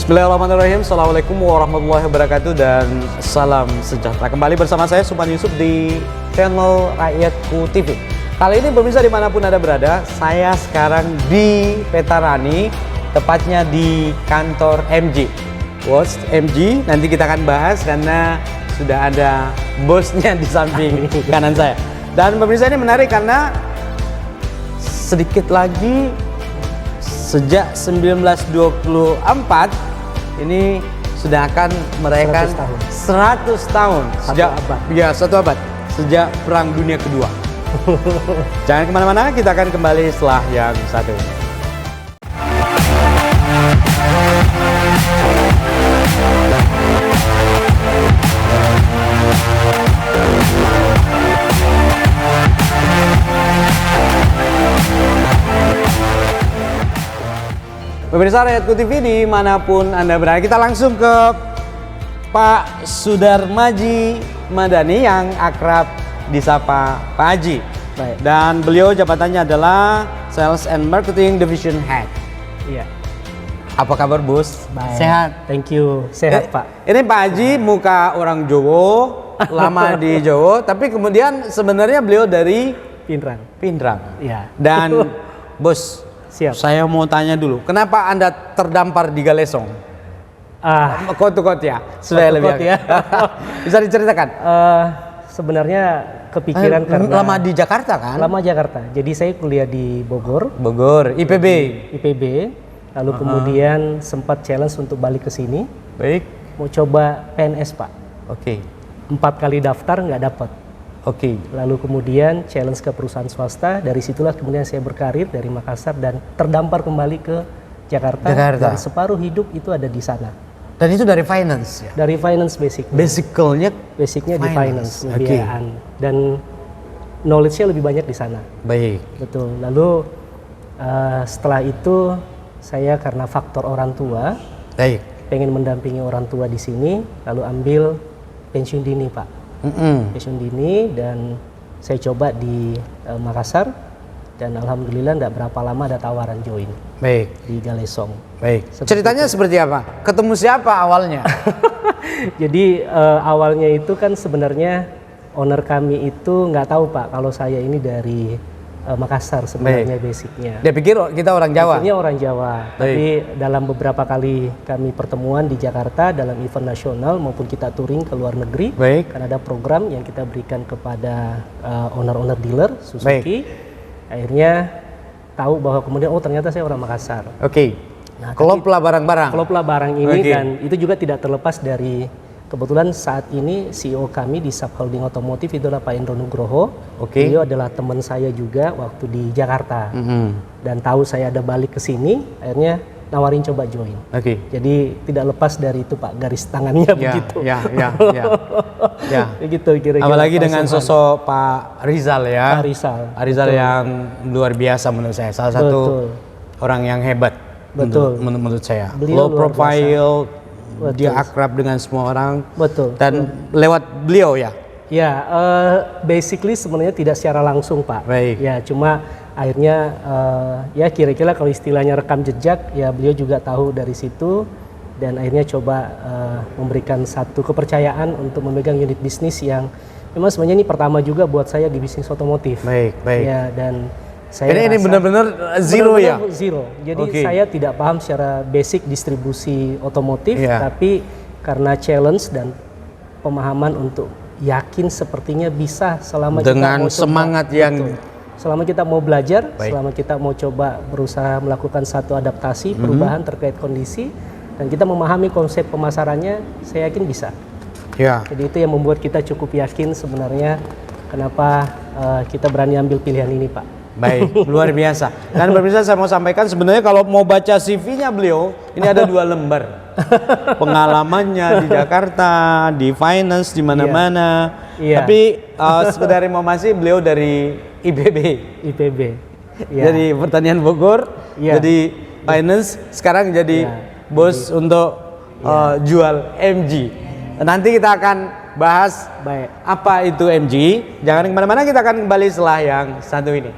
Bismillahirrahmanirrahim. Assalamualaikum warahmatullahi wabarakatuh dan salam sejahtera. Kembali bersama saya Suphan Yusuf di channel Rakyatku TV. Kali ini pemirsa dimanapun Anda berada, saya sekarang di Petarani, tepatnya di kantor MG. What's MG? Nanti kita akan bahas karena sudah ada bosnya di samping kanan saya. Dan pemirsa ini menarik karena sedikit lagi sejak 1924 ini sudah akan merayakan 100 tahun sejak abad. Ya, 1 abad sejak Perang Dunia Kedua. Jangan kemana-mana, kita akan kembali setelah yang satu ini. Pemirsa Rakyatku TV dimanapun Anda berada, kita langsung ke Pak Sudarmaji Madani yang akrab disapa Pak Haji. Baik. Dan beliau jabatannya adalah Sales and Marketing Division Head. Iya. Apa kabar bos? Baik. Sehat? Thank you. Sehat Pak. Ini Pak Haji muka orang Jawa, lama di Jawa, tapi kemudian sebenarnya beliau dari Pindrang. Iya. Dan bos, siap. Saya mau tanya dulu, kenapa Anda terdampar di Galesong? Kot ya, supaya lebih ya. Bisa diceritakan? Sebenarnya kepikiran karena lama di Jakarta kan? Lama Jakarta. Jadi saya kuliah di Bogor, IPB. Lalu kemudian sempat challenge untuk balik ke sini. Baik. Mau coba PNS Pak. Oke. 4 kali daftar nggak dapat. Oke. Lalu kemudian challenge ke perusahaan swasta. Dari situlah kemudian saya berkarir dari Makassar dan terdampar kembali ke Jakarta. Dan separuh hidup itu ada di sana. Dan itu dari finance ya? Dari finance basicnya di finance, pembiayaan. Dan knowledge-nya lebih banyak di sana. Baik. Betul. Lalu setelah itu saya karena faktor orang tua, baik, pengen mendampingi orang tua di sini, lalu ambil pensiun dini Pak. Pensiun dini, dan saya coba di Makassar, dan alhamdulillah tidak berapa lama ada tawaran join. Baik. Di Galesong. Baik. Ceritanya seperti apa? Ketemu siapa awalnya? Jadi awalnya itu kan sebenarnya owner kami itu nggak tahu Pak kalau saya ini dari Makassar sebenarnya. Baik. Basicnya. Dia pikir kita orang Jawa. Pikirnya orang Jawa. Baik. Tapi dalam beberapa kali kami pertemuan di Jakarta dalam event nasional maupun kita touring ke luar negeri. Baik. Karena ada program yang kita berikan kepada owner-owner dealer Suzuki. Baik. Akhirnya tahu bahwa kemudian ternyata saya orang Makassar. Oke. Nah, kloplah barang ini. Okay. Dan itu juga tidak terlepas dari kebetulan saat ini CEO kami di Subholding Otomotif itu adalah Pak Endro Nugroho. Okay. Beliau adalah teman saya juga waktu di Jakarta. Dan tahu saya ada balik ke sini, akhirnya nawarin coba join. Oke. Jadi tidak lepas dari itu Pak, garis tangannya begitu. Ya. Begitu kira-kira. Apalagi dengan sosok Pak Rizal ya. Pak Rizal yang luar biasa menurut saya. Salah satu orang yang hebat. Betul. Menurut saya. Beliau low profile. Betul. Dia akrab dengan semua orang. Betul. Dan lewat beliau ya? Ya, basically sebenarnya tidak secara langsung Pak. Baik. Ya, cuma akhirnya ya kira-kira kalau istilahnya rekam jejak, ya beliau juga tahu dari situ. Dan akhirnya coba memberikan satu kepercayaan untuk memegang unit bisnis yang memang sebenarnya ini pertama juga buat saya di bisnis otomotif. Baik. Ya, dan ini benar-benar zero ya? Zero. Jadi saya tidak paham secara basic distribusi otomotif, tapi karena challenge dan pemahaman untuk yakin sepertinya bisa selama dengan kita mau semangat coba, yang selama kita mau belajar, selama kita mau coba berusaha melakukan satu adaptasi, perubahan terkait kondisi, dan kita memahami konsep pemasarannya, saya yakin bisa. Ya. Jadi itu yang membuat kita cukup yakin sebenarnya kenapa kita berani ambil pilihan ini Pak. Baik, luar biasa. Dan pemirsa saya mau sampaikan sebenarnya kalau mau baca CV-nya beliau, ini ada 2 lembar. Pengalamannya di Jakarta, di finance, di mana-mana. Iya. Tapi sekedar informasi beliau dari IPB. Iya. Dari pertanian Bogor, jadi finance, sekarang jadi bos untuk jual MG. Nanti kita akan bahas apa itu MG. Jangan kemana-mana, kita akan kembali setelah yang satu ini.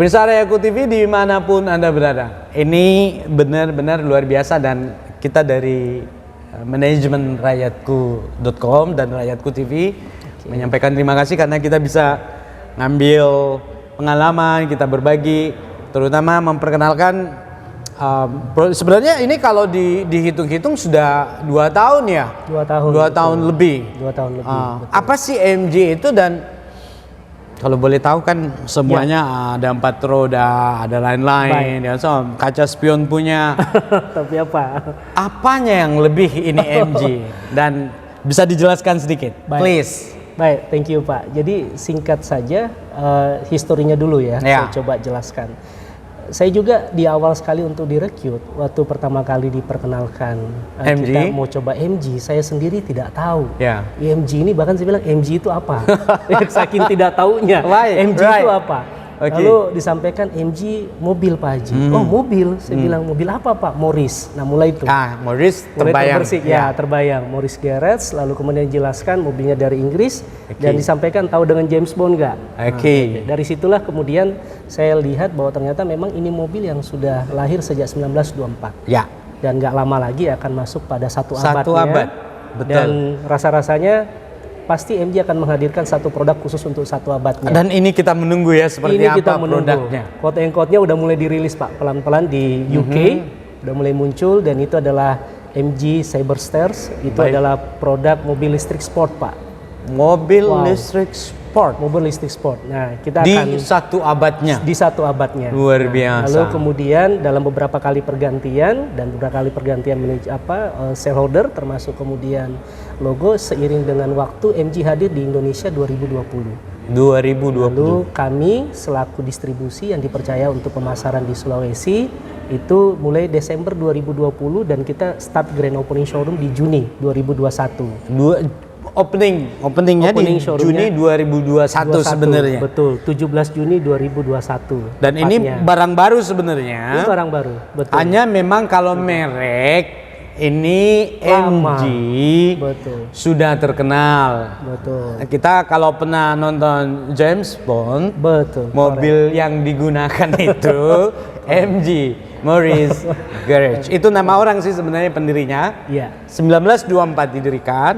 Pemirsa Rakyatku TV dimanapun Anda berada, ini benar-benar luar biasa dan kita dari manajemen rakyatku.com dan Rakyatku TV menyampaikan terima kasih karena kita bisa ngambil pengalaman, kita berbagi, terutama memperkenalkan sebenarnya ini kalau dihitung-hitung sudah 2 tahun ya? 2 tahun. 2 tahun lebih. 2 tahun lebih. Apa sih MG itu dan kalau boleh tahu kan semuanya ada 4 roda, ada lain-lain, ya, so, kaca spion punya. Tapi apa? Apanya yang lebih ini MG dan bisa dijelaskan sedikit, please. Baik, thank you Pak. Jadi singkat saja historinya dulu ya, saya coba jelaskan. Saya juga di awal sekali untuk direkrut, waktu pertama kali diperkenalkan kita mau coba MG, saya sendiri tidak tahu. MG ini bahkan saya bilang MG itu apa? Saking tidak taunya. MG itu apa? Lalu disampaikan MG mobil Pak Haji. Oh mobil, saya bilang mobil apa Pak? Morris. Nah mulai itu. Morris terbayang. Terbayang. Morris Garage. Lalu kemudian dijelaskan mobilnya dari Inggris dan disampaikan tahu dengan James Bond nggak? Dari situlah kemudian saya lihat bahwa ternyata memang ini mobil yang sudah lahir sejak 1924. Dan nggak lama lagi akan masuk pada satu abadnya. Betul. Dan rasa-rasanya pasti MG akan menghadirkan satu produk khusus untuk satu abadnya. Dan ini kita menunggu ya seperti ini apa produknya. Quote and quote-nya udah mulai dirilis Pak, pelan-pelan di UK udah mulai muncul dan itu adalah MG Cyberstairs. Itu adalah produk mobil listrik sport Pak. Mobil listrik sport. Nah, kita akan di satu abadnya. Di satu abadnya. Luar biasa. Lalu kemudian dalam beberapa kali pergantian shareholder termasuk kemudian logo seiring dengan waktu MG hadir di Indonesia 2020. Lalu kami selaku distribusi yang dipercaya untuk pemasaran di Sulawesi itu mulai Desember 2020 dan kita start grand opening showroom di Juni 2021. Openingnya di Juni 2021 sebenarnya. Betul, 17 Juni 2021. Dan ini barang baru sebenarnya. Ini barang baru, betul. Hanya memang kalau merek ini MG sudah terkenal. Betul. Kita kalau pernah nonton James Bond, mobil yang digunakan itu MG. Morris Garage. Itu nama orang sih sebenarnya pendirinya. 1924 didirikan.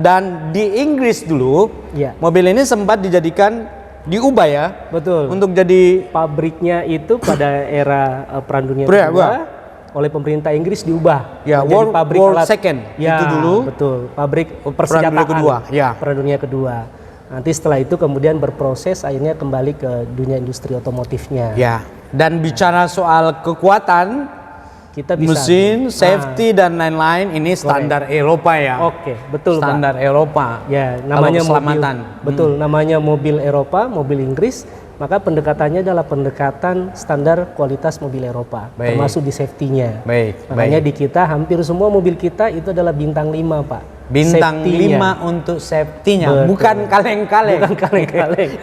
Dan di Inggris dulu, mobil ini sempat diubah ya. Betul. Untuk jadi pabriknya itu pada era Perang Dunia Kedua oleh pemerintah Inggris diubah. World Second. Itu dulu. Betul. Pabrik persenjataan Perang Dunia Kedua. Nanti setelah itu kemudian berproses akhirnya kembali ke dunia industri otomotifnya. Dan bicara soal kekuatan, kita bisa mesin, safety dan lain-lain ini standar Eropa ya. Betul standar Pak. Eropa. Namanya mobil. Namanya mobil Eropa, mobil Inggris. Maka pendekatannya adalah pendekatan standar kualitas mobil Eropa, termasuk di safety-nya. Makanya di kita hampir semua mobil kita itu adalah bintang 5 Pak. Bintang 5 untuk safety-nya, bukan kaleng-kaleng.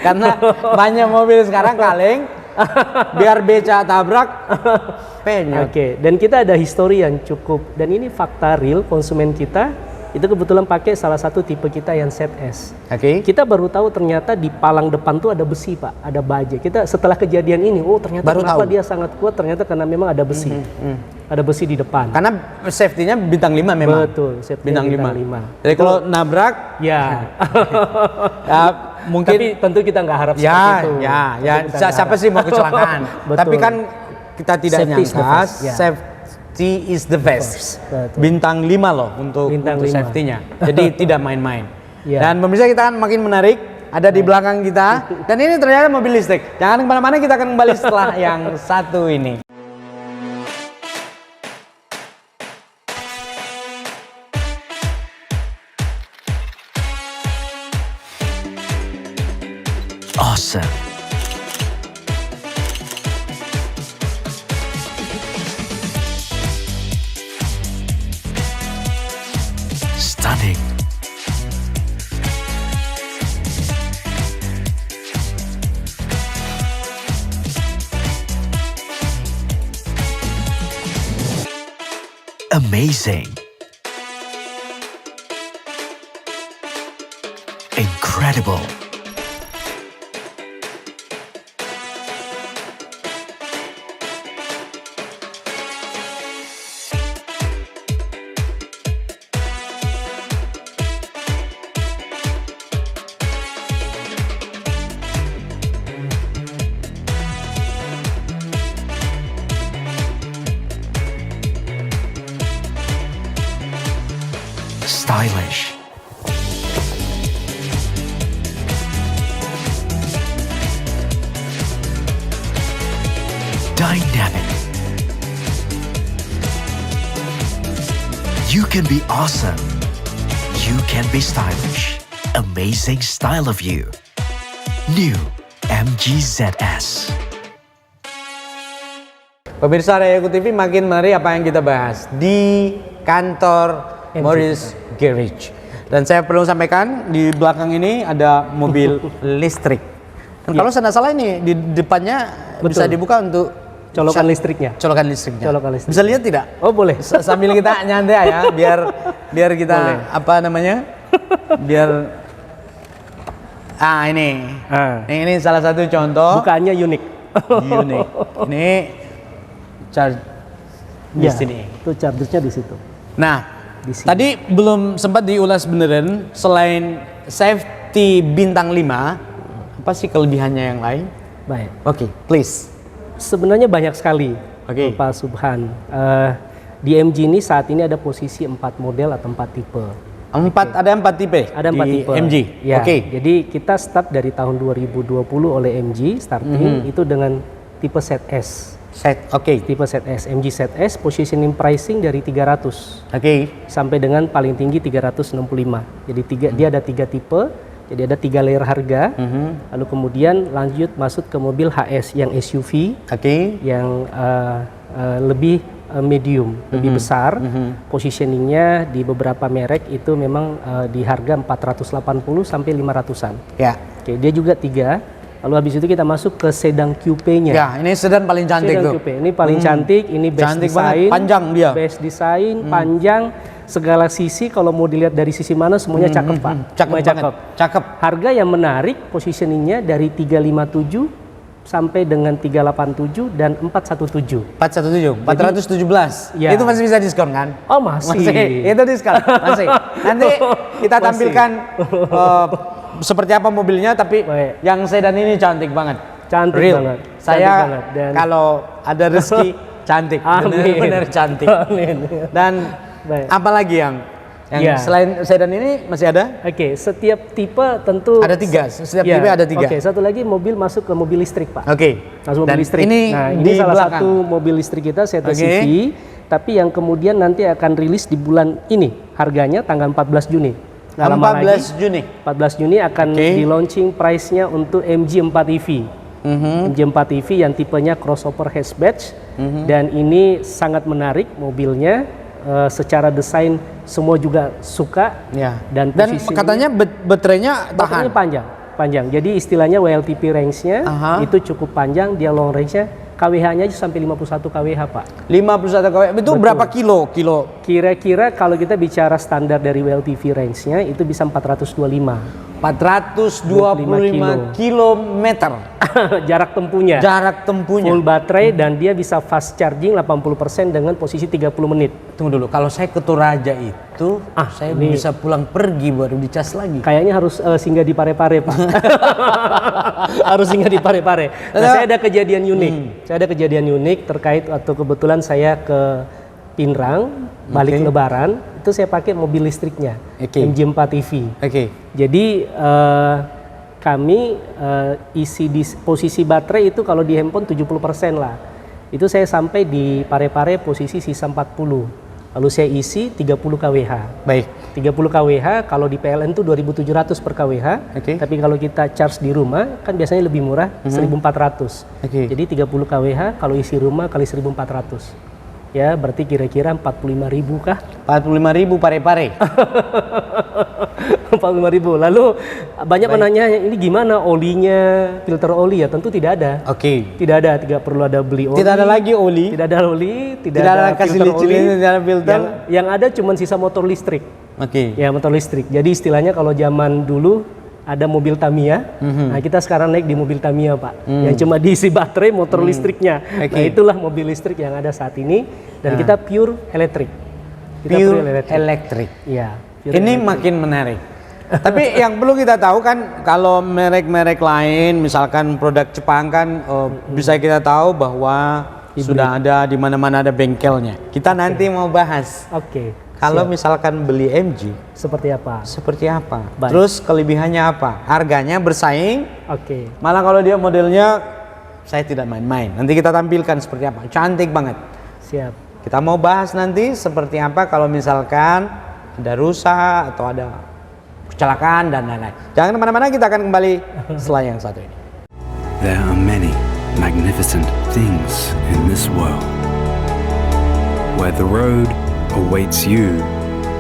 Karena banyak mobil sekarang kaleng. Biar beca tabrak penyok. Dan kita ada histori yang cukup dan ini fakta real konsumen kita itu kebetulan pakai salah satu tipe kita yang ZS. Kita baru tahu ternyata di palang depan tuh ada besi Pak, ada baja. Kita setelah kejadian ini, ternyata kenapa dia sangat kuat, ternyata karena memang ada besi. Ada besi di depan. Karena safety-nya bintang 5 memang. Betul, bintang 5. Jadi kalau nabrak mungkin. Tapi tentu kita nggak harap seperti itu. Siapa sih mau kecelakaan? Tapi kan kita tidak nyangka safety is the best. Bintang 5 loh untuk safety-nya. Jadi tidak main-main. Dan pemirsa kita kan makin menarik. Ada di belakang kita. Dan ini ternyata mobil listrik. Jangan kemana-mana, kita akan kembali setelah yang satu ini. Awesome. Stunning. Amazing. Incredible. stylish. Dynamic. You can be awesome. You can be stylish. Amazing style of you. New MG ZS. Pemirsa Rayaku TV, makin menarik apa yang kita bahas di kantor Morris Garage. Dan saya perlu sampaikan di belakang ini ada mobil listrik. Dan kalau saya tidak salah ini di depannya bisa dibuka untuk Colokan listriknya. Colokan listriknya. Colokan listrik. Bisa lihat tidak? Oh boleh. Sambil kita nyantai ya, biar kita Boleh. apa namanya? Biar ini. Ini salah satu contoh. Bukaannya unik. Unik. Ini charge di Ya, sini. itu chargernya di situ. Nah, Di sini. tadi belum sempat diulas beneran, selain safety bintang 5, apa sih kelebihannya yang lain? Baik. Oke, please. Sebenarnya banyak sekali, Oke. Pak Subhan. Di MG ini saat ini ada posisi 4 model atau 4 tipe. Ada 4 tipe. Ada 4 di tipe. MG. Ya, Oke. jadi kita start dari tahun 2020 oleh MG starting itu dengan tipe ZS. Oke. Tipe ZS, MG ZS positioning pricing dari 300 Oke. sampai dengan paling tinggi 365. Jadi dia ada 3 tipe. Jadi ada 3 layer harga. Lalu kemudian lanjut masuk ke mobil HS yang SUV Oke. yang lebih medium, lebih besar. Positioningnya di beberapa merek itu memang di harga 480 sampai 500-an. Ya. Oke, dia juga 3. Lalu habis itu kita masuk ke sedan coupe-nya. Ya, ini sedan paling cantik Sedan tuh. coupe ini paling cantik, ini best Cantik design, banget, panjang dia. best design, panjang, segala sisi kalau mau dilihat dari sisi mana semuanya cakep Pak. Cakep Semuanya banget. Cakep. Harga yang menarik positioningnya dari 357 sampai dengan 387 dan 417. 417, 417. Ya. Itu masih bisa diskon kan? Oh masih. Itu diskon. Masih. Nanti kita Masih. tampilkan seperti apa mobilnya, tapi Baik. yang sedan ini cantik banget. Cantik Real. banget. Saya Cantik banget. Dan kalau ada rezeki cantik, Amin. benar-benar cantik. Amin. Dan Baik. apalagi yang Ya. selain sedan ini masih ada? Oke, setiap tipe tentu Ada 3. Setiap Ya, tipe ada 3. Oke, satu lagi mobil masuk ke mobil listrik Pak. Oke. Langsung mobil Dan listrik. ini Nah, di ini salah belakang. satu mobil listrik kita Seata Oke. CV, tapi yang kemudian nanti akan rilis di bulan ini. Harganya tanggal 14 Juni. Nggak lama 14 lagi, Juni. 14 Juni akan Oke. di launching price-nya untuk MG4 EV. MG4 EV yang tipenya crossover hatchback dan ini sangat menarik mobilnya. Secara desain semua juga suka Ya. dan posisinya- katanya baterainya tahan. baterainya panjang. Jadi istilahnya WLTP range-nya Aha. itu cukup panjang, dia long range-nya KWH-nya aja sampai 51 KWH, Pak. 51 kW. Itu Betul. berapa kilo? Kira-kira kalau kita bicara standar dari WLTP range-nya itu bisa 425. 425 kilometer Jarak tempuhnya. jarak tempuhnya. Full baterai dan dia bisa fast charging 80% dengan posisi 30 menit. Tunggu dulu, kalau saya ke Toraja itu, saya ini- bisa pulang pergi baru dicas lagi. Kayaknya harus singgah di Parepare, Pak. Harus singgah di Parepare. Nah, saya ada kejadian unik. Saya ada kejadian unik terkait waktu kebetulan saya ke Pinrang, balik Oke. Lebaran, itu saya pakai mobil listriknya, Oke. MG4 EV. Oke. Jadi kami isi di posisi baterai itu kalau di handphone 70% lah. Itu saya sampai di Parepare posisi sisa 40. Lalu saya isi 30 kWh. Baik. 30 kWh kalau di PLN itu 2.700 per kWh. Oke. Tapi kalau kita charge di rumah kan biasanya lebih murah 1.400. Oke. Jadi 30 kWh kalau isi rumah kali 1.400. Ya berarti kira-kira 45.000 kah? 45.000 Parepare. 45.000. Lalu banyak menanya ini gimana olinya, filter oli ya? Tentu tidak ada. Oke. Tidak perlu ada beli oli. Tidak ada lagi oli. Tidak ada oli, tidak Tidak ada ada kasih filter oli. licin, tidak ada filter. Yang ada cuma sisa motor listrik. Oke. Ya motor listrik. Jadi istilahnya kalau zaman dulu ada mobil Tamiya, nah kita sekarang naik di mobil Tamiya Pak, yang cuma diisi baterai motor listriknya. Oke. Nah itulah mobil listrik yang ada saat ini dan kita pure elektrik. Kita Pure elektrik. Iya. pure Ini elektrik. makin menarik. Tapi yang perlu kita tahu kan, kalau merek-merek lain, misalkan produk Jepang kan, bisa kita tahu bahwa sudah ada di mana-mana ada bengkelnya. Kita nanti mau bahas. Oke. Kalau misalkan beli MG, seperti apa? seperti apa? Baik. Terus kelebihannya apa? Harganya bersaing? Oke. Malah kalau dia modelnya, saya tidak main-main. Nanti kita tampilkan seperti apa. Cantik banget. Siap. Kita mau bahas nanti seperti apa kalau misalkan ada rusak atau ada kecelakaan dan lain-lain. Jangan kemana-mana, kita akan kembali setelah yang satu ini. There are many magnificent things in this world where the road awaits you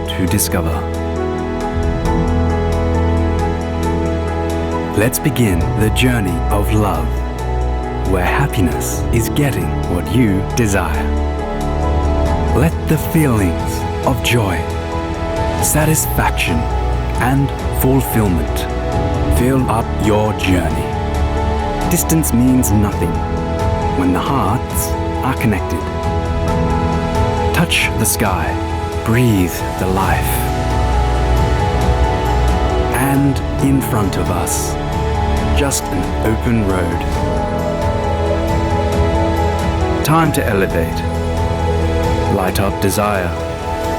to discover. Let's begin the journey of love, where happiness is getting what you desire. Let the feelings of joy, satisfaction, and fulfillment fill up your journey. Distance means nothing when the hearts are connected. Touch the sky, breathe the life. And in front of us, just an open road. Time to elevate. Light up desire.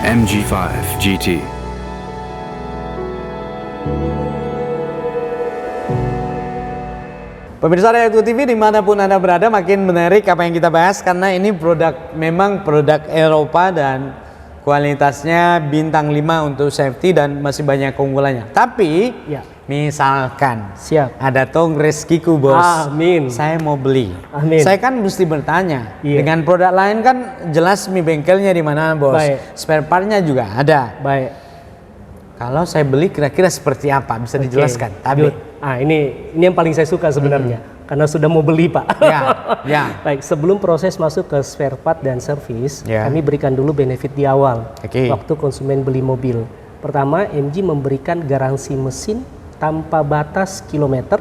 MG5 GT. Pemirsa Rakyatku TV dimanapun Anda berada, makin menarik apa yang kita bahas karena ini memang produk Eropa dan kualitasnya bintang 5 untuk safety dan masih banyak keunggulannya. Tapi misalkan ada tong rezekiku bos, amin, saya mau beli, amin, saya kan mesti bertanya. Dengan produk lain kan jelas bengkelnya di mana bos, spare partnya juga ada. Kalau saya beli kira-kira seperti apa, bisa dijelaskan? Tapi ini yang paling saya suka sebenarnya, karena sudah mau beli Pak. Baik, sebelum proses masuk ke spare part dan servis, kami berikan dulu benefit di awal waktu konsumen beli mobil. Pertama, MG memberikan garansi mesin tanpa batas kilometer,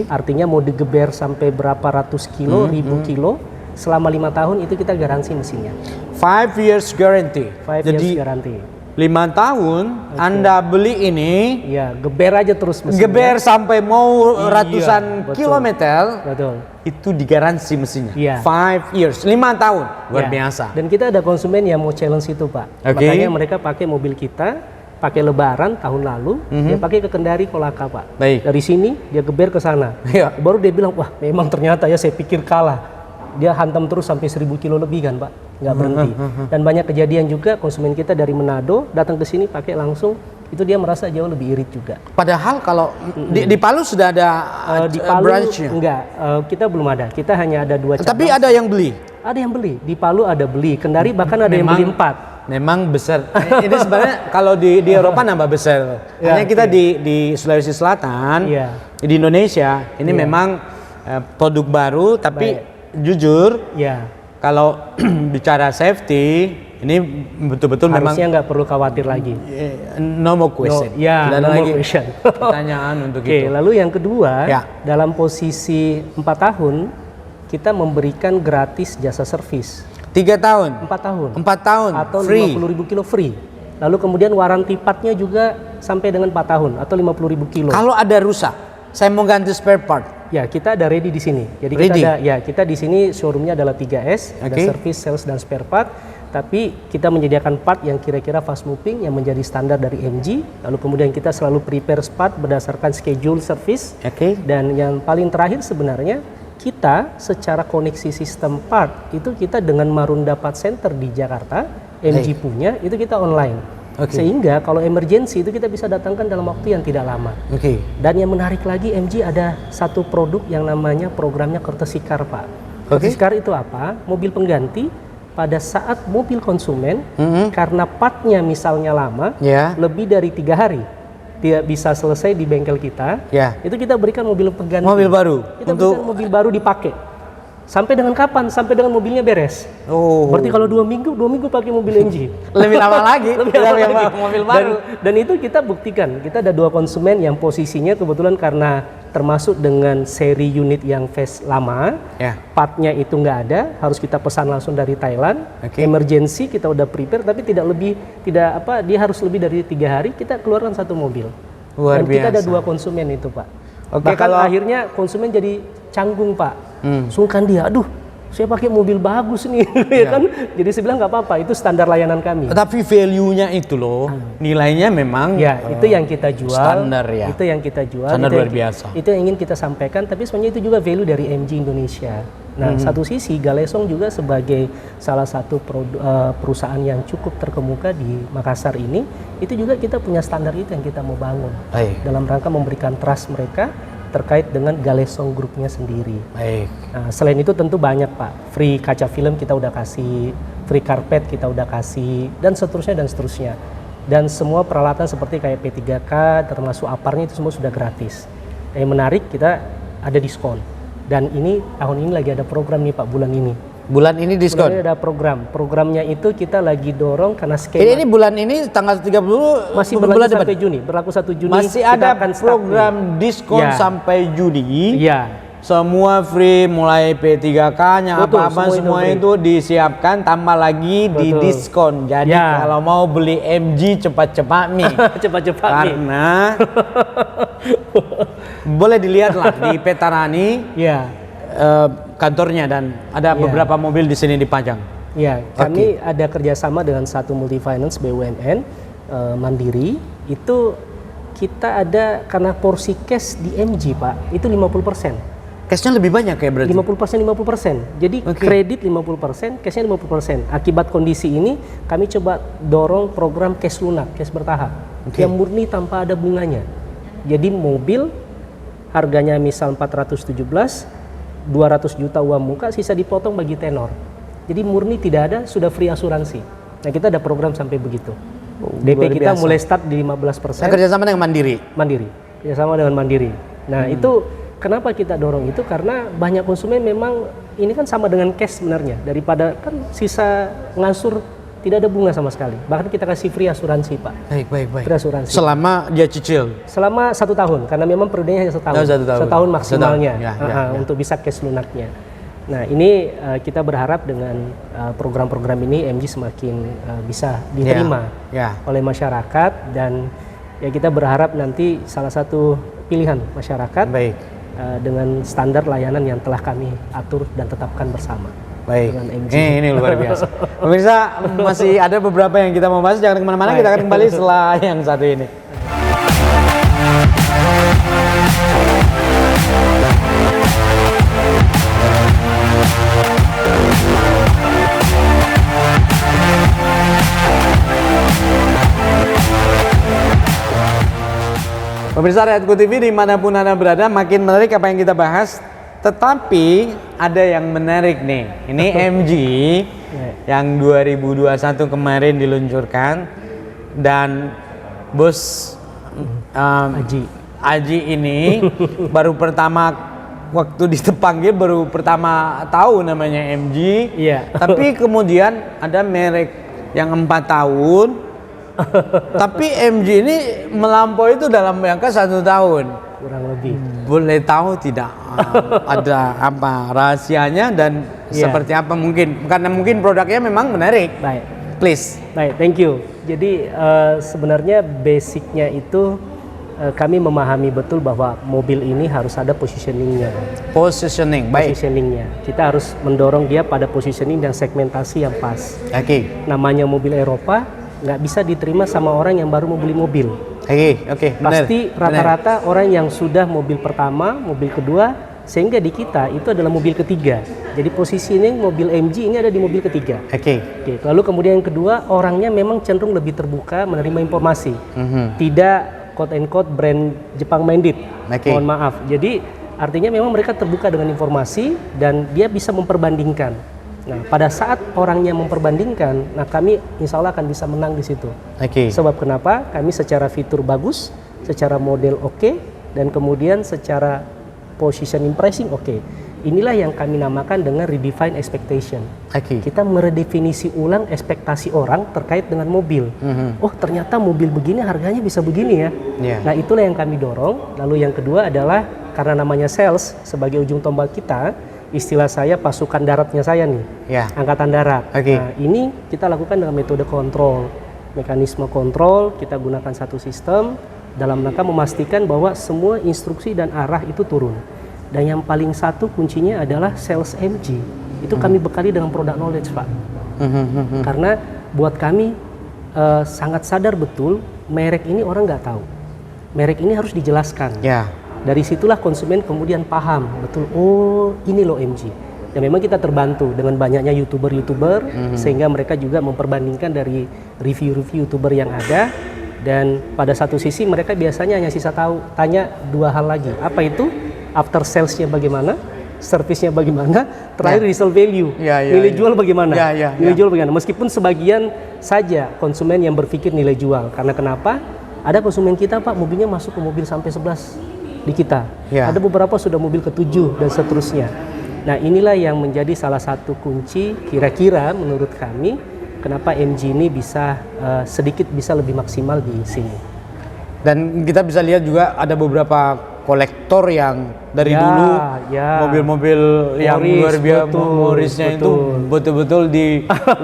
artinya mau digeber sampai berapa ratus kilo, ribu kilo, selama 5 tahun itu kita garansi mesinnya. 5 years guarantee. 5 years guarantee. 5 tahun Anda beli ini, geber aja terus mesinnya. Geber sampai mau ratusan kilometer, itu digaransi mesinnya. 5 years, 5 tahun, luar biasa. Dan kita ada konsumen yang mau challenge itu Pak. Makanya mereka pakai mobil kita, pakai Lebaran tahun lalu, dia pakai ke Kendari Kolaka Pak. Dari sini dia geber ke sana. Baru dia bilang, wah memang ternyata ya saya pikir kalah. Dia hantam terus sampai 1000 kilo lebih kan Pak, nggak berhenti. Dan banyak kejadian juga konsumen kita dari Manado datang ke sini pakai langsung, itu dia merasa jauh lebih irit juga. Padahal kalau di Palu sudah ada di Palu branch-nya? Enggak, kita belum ada. Kita hanya ada 2 cabang. Tapi ada yang beli? Ada yang beli. Di Palu ada beli, Kendari bahkan ada yang beli 4. Memang besar. Ini sebenarnya kalau di Eropa nambah besar. Hanya kita di Sulawesi Selatan, di Indonesia ini memang produk baru, tapi jujur, kalau bicara safety, ini betul-betul memang harusnya nggak perlu khawatir lagi. No more question. No more question. Pertanyaan untuk itu. Lalu yang kedua, dalam posisi 4 tahun, kita memberikan gratis jasa servis. 3 tahun? 4 tahun. 4 tahun, atau free. 50.000 kilo free. Lalu kemudian waranti partnya juga sampai dengan 4 tahun atau 50.000 kilo. Kalau ada rusak, saya mau ganti spare part. Ya, kita ada ready di sini. Jadi kita di sini showroomnya adalah 3S, ada service, sales dan spare part. Tapi kita menyediakan part yang kira-kira fast moving yang menjadi standar dari MG. Lalu kemudian kita selalu prepare part berdasarkan schedule service. Dan yang paling terakhir sebenarnya kita secara koneksi sistem part itu kita dengan Marunda Part Center di Jakarta, MG punya, itu kita online. Sehingga kalau emergency itu kita bisa datangkan dalam waktu yang tidak lama. Dan yang menarik lagi, MG ada satu produk yang namanya programnya courtesy car Pak. Courtesy car itu apa? Mobil pengganti pada saat mobil konsumen karena partnya misalnya lama, lebih dari 3 hari tidak bisa selesai di bengkel kita, itu kita berikan mobil pengganti. Mobil baru? Kita berikan mobil baru dipakai. Sampai dengan kapan? Sampai dengan mobilnya beres. Berarti kalau 2 minggu pakai mobil MG. Lebih lama lagi. Mobil baru. Dan itu kita buktikan. Kita ada 2 konsumen yang posisinya kebetulan karena termasuk dengan seri unit yang phase lama, partnya itu nggak ada, harus kita pesan langsung dari Thailand. Emergency kita udah prepare, tapi dia harus lebih dari 3 hari, kita keluarkan 1 mobil. Luar Dan biasa. kita ada 2 konsumen itu Pak. Bahkan akhirnya konsumen jadi canggung Pak. Sungkan dia, aduh saya pakai mobil bagus nih, ya kan? Jadi saya bilang nggak apa-apa, itu standar layanan kami. Tapi value-nya itu loh, nilainya memang ya itu yang kita jual. Standar ya. Itu yang kita jual. Standar itu luar biasa. Itu yang ingin kita sampaikan. Tapi sebenarnya itu juga value dari MG Indonesia. Nah, satu sisi Galesong juga sebagai salah satu perusahaan yang cukup terkemuka di Makassar ini, itu juga kita punya standar itu yang kita mau bangun. Baik. Dalam rangka memberikan trust mereka terkait dengan Galesong Groupnya sendiri. Baik. Nah, selain itu tentu banyak Pak, free kaca film kita udah kasih, free karpet kita udah kasih, dan seterusnya dan seterusnya. Dan semua peralatan seperti kayak P3K, termasuk aparnya itu semua sudah gratis. Yang menarik kita ada diskon. Dan ini tahun ini lagi ada program nih Pak, bulan ini. Bulan ini diskon? Bulan ini ada programnya itu kita lagi dorong karena skema. Ini bulan ini tanggal 30 masih berlaku sampai Juni, berlaku 1 Juni. Masih ada program diskon sampai Juni. Iya. Semua free, mulai P3K-nya apa-apa semua itu disiapkan, tambah lagi di diskon. Jadi kalau mau beli MG cepat-cepat nih. Cepat-cepat nih. Karena boleh dilihat lah di Petarani. Iya. Kantornya dan ada beberapa mobil di sini dipajang. Ya, kami ada kerjasama dengan satu multi finance BUMN Mandiri. Itu kita ada karena porsi cash di MG Pak itu 50%. Cashnya lebih banyak ya berarti? 50%. Jadi kredit 50%, cashnya 50%. Akibat kondisi ini kami coba dorong program cash lunak, cash bertahap, yang murni tanpa ada bunganya. Jadi mobil harganya misal 417. 200 juta uang muka, sisa dipotong bagi tenor. Jadi murni tidak ada, sudah free asuransi. Nah kita ada program sampai begitu. DP kita mulai start di 15%. Kerjasama dengan Mandiri? Mandiri, kerjasama dengan Mandiri. Nah itu kenapa kita dorong itu, karena banyak konsumen memang ini kan sama dengan cash sebenarnya. Daripada kan sisa ngansur tidak ada bunga sama sekali. Bahkan kita kasih free asuransi Pak. Baik. Free asuransi. Selama dia cicil? Selama 1 tahun, karena memang periodenya hanya 1 tahun. 1 tahun. Setahun maksimalnya Ya. untuk bisa cash lunaknya. Nah ini kita berharap dengan program-program ini MG semakin bisa diterima oleh masyarakat, dan ya kita berharap nanti salah satu pilihan masyarakat dengan standar layanan yang telah kami atur dan tetapkan bersama. Baik, ini luar biasa. Pemirsa, masih ada beberapa yang kita mau bahas, jangan kemana-mana, kita akan kembali setelah yang satu ini. Pemirsa Rakyatku TV dimanapun Anda berada, makin menarik apa yang kita bahas. Tetapi ada yang menarik nih, ini MG yang 2021 kemarin diluncurkan, dan bos Aji ini baru pertama waktu dipanggil baru pertama tahu namanya MG. Tapi kemudian ada merek yang 4 tahun, tapi MG ini melampaui itu dalam jangka 1 tahun. Kurang lebih. Boleh tahu tidak ada apa rahasianya dan seperti apa mungkin? Karena mungkin produknya memang menarik. Baik. Please. Baik, thank you. Jadi sebenarnya basicnya itu kami memahami betul bahwa mobil ini harus ada positioningnya. Positioningnya. Kita harus mendorong dia pada positioning dan segmentasi yang pas. Namanya mobil Eropa nggak bisa diterima sama orang yang baru mau beli mobil. Pasti rata-rata orang yang sudah mobil pertama, mobil kedua, sehingga di kita itu adalah mobil ketiga. Jadi posisinya mobil MG ini ada di mobil ketiga. Lalu kemudian yang kedua, orangnya memang cenderung lebih terbuka menerima informasi. Tidak quote and quote brand Jepang minded. Mohon maaf. Jadi artinya memang mereka terbuka dengan informasi dan dia bisa memperbandingkan. Nah, pada saat orangnya memperbandingkan, nah kami insya Allah akan bisa menang di situ. Sebab kenapa? Kami secara fitur bagus, secara model oke, dan kemudian secara positioning pricing oke. Inilah yang kami namakan dengan redefine expectation. Kita meredefinisi ulang ekspektasi orang terkait dengan mobil. Oh ternyata mobil begini harganya bisa begini ya. Nah itulah yang kami dorong. Lalu yang kedua adalah karena namanya sales sebagai ujung tombak kita, istilah saya pasukan daratnya saya nih, angkatan darat. Nah ini kita lakukan dengan metode kontrol, mekanisme kontrol. Kita gunakan satu sistem dalam rangka memastikan bahwa semua instruksi dan arah itu turun. Dan yang paling satu kuncinya adalah sales MG. itu kami bekali dengan product knowledge, Pak. Karena buat kami sangat sadar betul merek ini orang nggak tahu. Merek ini harus dijelaskan. Ya. Dari situlah konsumen kemudian paham betul, oh ini loh MG. Dan memang kita terbantu dengan banyaknya YouTuber sehingga mereka juga memperbandingkan dari review-review YouTuber yang ada. Dan pada satu sisi mereka biasanya hanya sisa tanya dua hal lagi. Apa itu? After sales-nya bagaimana? Service-nya bagaimana? Terakhir resale value. Nilai jual bagaimana? Nilai jual bagaimana? Meskipun sebagian saja konsumen yang berpikir nilai jual. Karena kenapa? Ada konsumen kita, Pak, mobilnya masuk ke mobil sampai 11 di kita. Ada beberapa sudah mobil ke-7 dan seterusnya. Nah, inilah yang menjadi salah satu kunci kira-kira menurut kami kenapa MG ini bisa sedikit bisa lebih maksimal di sini. Dan kita bisa lihat juga ada beberapa kolektor yang dari dulu mobil-mobil yang luar biasa Morrisnya itu betul-betul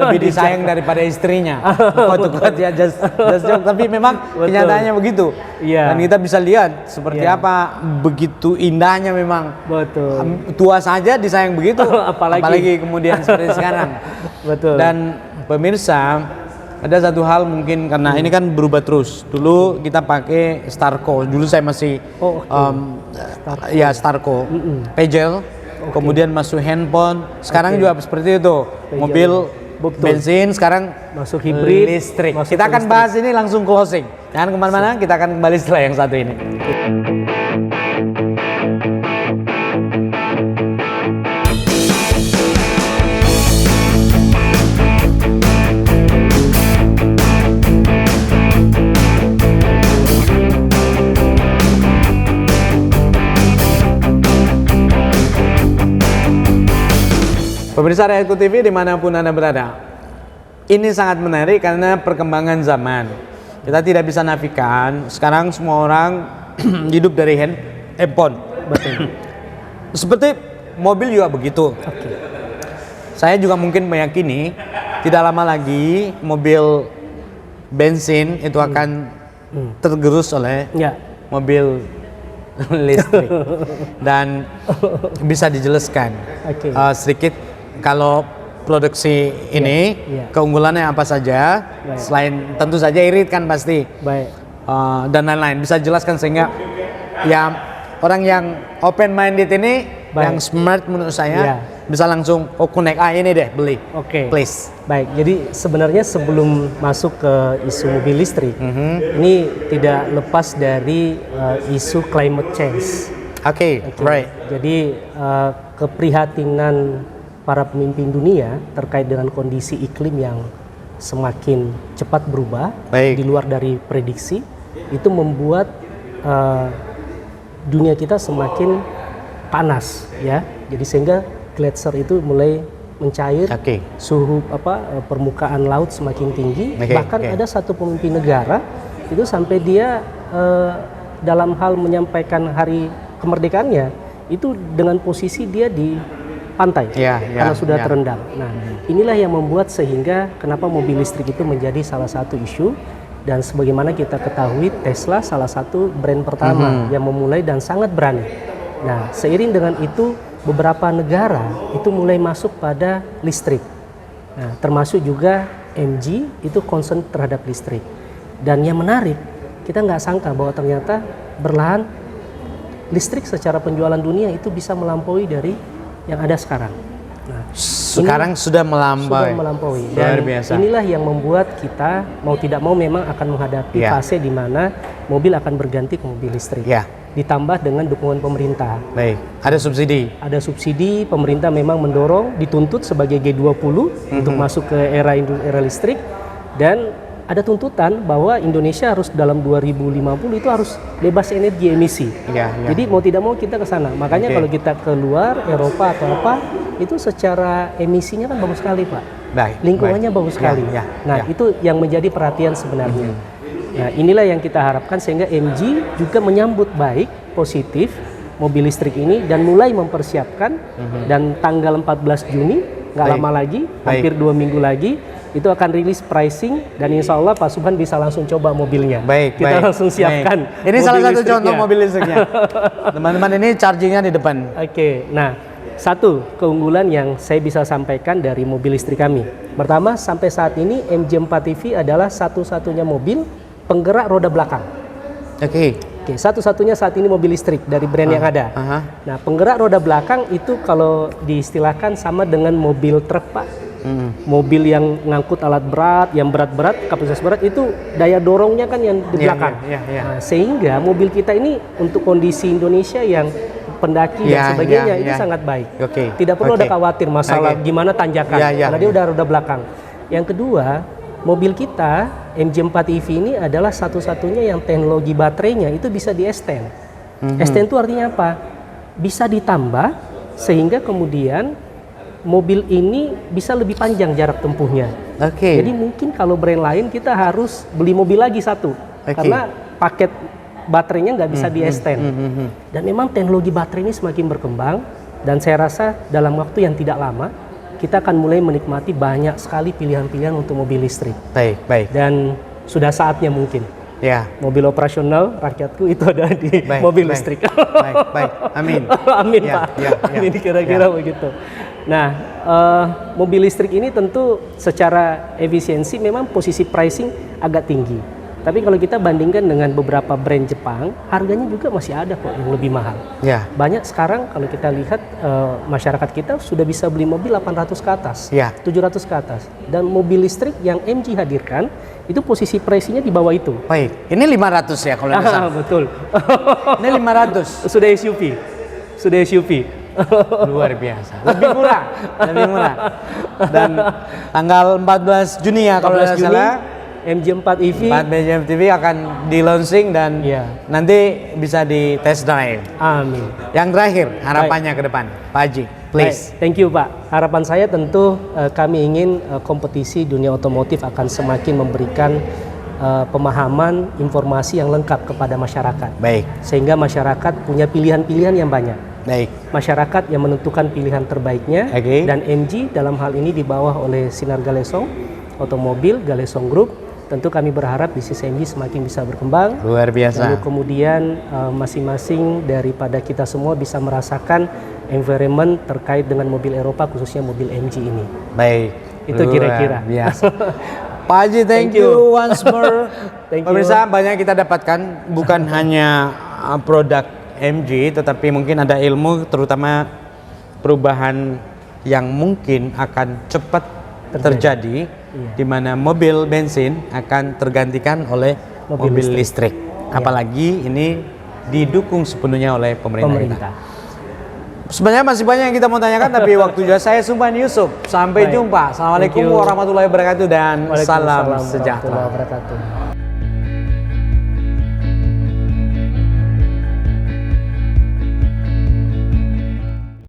lebih disayang daripada istrinya. Kuat-kuat ya, just joke. Tapi memang kenyataannya begitu. Dan kita bisa lihat seperti apa begitu indahnya memang. Tua saja disayang begitu, apalagi kemudian seperti sekarang. Dan pemirsa, ada satu hal mungkin karena ini kan berubah terus. Dulu kita pakai Starco. Dulu saya masih Starco, Pagel. Kemudian masuk handphone. Sekarang juga seperti itu. Mobil bensin sekarang masuk hibrid, listrik. Kita akan bahas ini langsung closing. Jangan kemana-mana. Kita akan kembali setelah yang satu ini. Pemirsa Rakyatku TV dimanapun Anda berada, ini sangat menarik karena perkembangan zaman. Kita tidak bisa nafikan, sekarang semua orang hidup dari handphone. Seperti mobil juga begitu. Saya juga mungkin meyakini tidak lama lagi mobil bensin itu akan tergerus oleh mobil listrik. Dan bisa dijelaskan sedikit kalau produksi ini keunggulannya apa saja, selain tentu saja irit kan pasti, dan lain-lain, bisa jelaskan sehingga ya orang yang open minded ini, yang smart menurut saya bisa langsung connect, ini deh beli, please. Jadi sebenarnya sebelum masuk ke isu mobil listrik, ini tidak lepas dari isu climate change. Jadi keprihatinan para pemimpin dunia terkait dengan kondisi iklim yang semakin cepat berubah di luar dari prediksi, itu membuat dunia kita semakin panas, ya. Jadi sehingga gletser itu mulai mencair, suhu permukaan laut semakin tinggi. Bahkan ada satu pemimpin negara itu sampai dia dalam hal menyampaikan hari kemerdekaannya itu dengan posisi dia di pantai karena sudah terendam. Nah, inilah yang membuat sehingga kenapa mobil listrik itu menjadi salah satu isu, dan sebagaimana kita ketahui Tesla salah satu brand pertama yang memulai dan sangat berani. Nah, seiring dengan itu beberapa negara itu mulai masuk pada listrik. Nah, termasuk juga MG itu concern terhadap listrik. Dan yang menarik, kita nggak sangka bahwa ternyata berlahan listrik secara penjualan dunia itu bisa melampaui dari yang ada sekarang. Nah, sekarang sudah melampaui. Dan inilah yang membuat kita mau tidak mau memang akan menghadapi fase di mana mobil akan berganti ke mobil listrik. Ditambah dengan dukungan pemerintah. Ada subsidi. Ada subsidi, pemerintah memang mendorong, dituntut sebagai G20 untuk masuk ke era listrik, dan ada tuntutan bahwa Indonesia harus dalam 2050 itu harus bebas energi emisi. Jadi mau tidak mau kita ke sana. Makanya kalau kita keluar Eropa atau apa, itu secara emisinya kan bagus sekali, Pak. Lingkungannya bagus sekali. Nah, itu yang menjadi perhatian sebenarnya. Nah, inilah yang kita harapkan sehingga MG juga menyambut baik, positif mobil listrik ini dan mulai mempersiapkan. Dan tanggal 14 Juni, nggak lama lagi, hampir 2 minggu lagi, itu akan rilis pricing, dan insya Allah Pak Subhan bisa langsung coba mobilnya. Kita langsung siapkan. Ini salah satu contoh mobil listriknya. Teman-teman, ini chargingnya di depan. Nah Satu keunggulan yang saya bisa sampaikan dari mobil listrik kami. Pertama, sampai saat ini MG4 EV adalah satu-satunya mobil penggerak roda belakang. Oke. Oke, satu-satunya saat ini mobil listrik dari brand yang ada. Nah, penggerak roda belakang itu kalau diistilahkan sama dengan mobil truk, Pak. Mobil yang ngangkut alat berat, yang berat-berat, kapasitas berat, itu daya dorongnya kan yang di belakang. Nah, sehingga mobil kita ini untuk kondisi Indonesia yang pendaki dan sebagainya itu sangat baik. Tidak perlu ada khawatir masalah gimana tanjakan, karena dia udah roda belakang. Yang kedua, mobil kita MG4 EV ini adalah satu-satunya yang teknologi baterainya itu bisa di-extend. Extend itu artinya apa? Bisa ditambah sehingga kemudian mobil ini bisa lebih panjang jarak tempuhnya. Jadi mungkin kalau brand lain kita harus beli mobil lagi satu, karena paket baterainya nggak bisa di-extend. Dan memang teknologi baterai ini semakin berkembang, dan saya rasa dalam waktu yang tidak lama kita akan mulai menikmati banyak sekali pilihan-pilihan untuk mobil listrik. Baik. Dan sudah saatnya mungkin. Mobil operasional rakyatku itu ada di mobil listrik. Baik. Amin. Amin, Pak. Amin, kira-kira begitu. Nah, mobil listrik ini tentu secara efisiensi memang posisi pricing agak tinggi. Tapi kalau kita bandingkan dengan beberapa brand Jepang, harganya juga masih ada kok yang lebih mahal. Banyak sekarang kalau kita lihat masyarakat kita sudah bisa beli mobil 800 ke atas, 700 ke atas. Dan mobil listrik yang MG hadirkan, itu posisi pricingnya di bawah itu. Baik, ini 500 ya kalau tidak salah. Betul. Ini 500. Sudah SUV. Luar biasa. Lebih murah. Dan tanggal 14 Juni ya kalau tidak salah. MG4 EV akan di launching dan nanti bisa di test drive. Amin. Yang terakhir harapannya ke depan, Pak Haji, please. Thank you, Pak. Harapan saya tentu kami ingin kompetisi dunia otomotif akan semakin memberikan pemahaman, informasi yang lengkap kepada masyarakat. Sehingga masyarakat punya pilihan-pilihan yang banyak. Masyarakat yang menentukan pilihan terbaiknya, dan MG dalam hal ini di bawah oleh Sinar Galesong Otomobil Galesong Group. Tentu kami berharap bisnis MG semakin bisa berkembang. Luar biasa. Lalu kemudian masing-masing daripada kita semua bisa merasakan environment terkait dengan mobil Eropa, khususnya mobil MG ini. Itu kira-kira. Pak Haji, thank you once more. Pemirsa, banyak kita dapatkan bukan hanya produk MG, tetapi mungkin ada ilmu terutama perubahan yang mungkin akan cepat terjadi. Di mana mobil bensin akan tergantikan oleh mobil listrik. Apalagi ini didukung sepenuhnya oleh pemerintah. Sebenarnya masih banyak yang kita mau tanyakan, tapi waktu juga saya Subhan Yusuf. Sampai jumpa. Assalamualaikum warahmatullahi wabarakatuh dan salam sejahtera.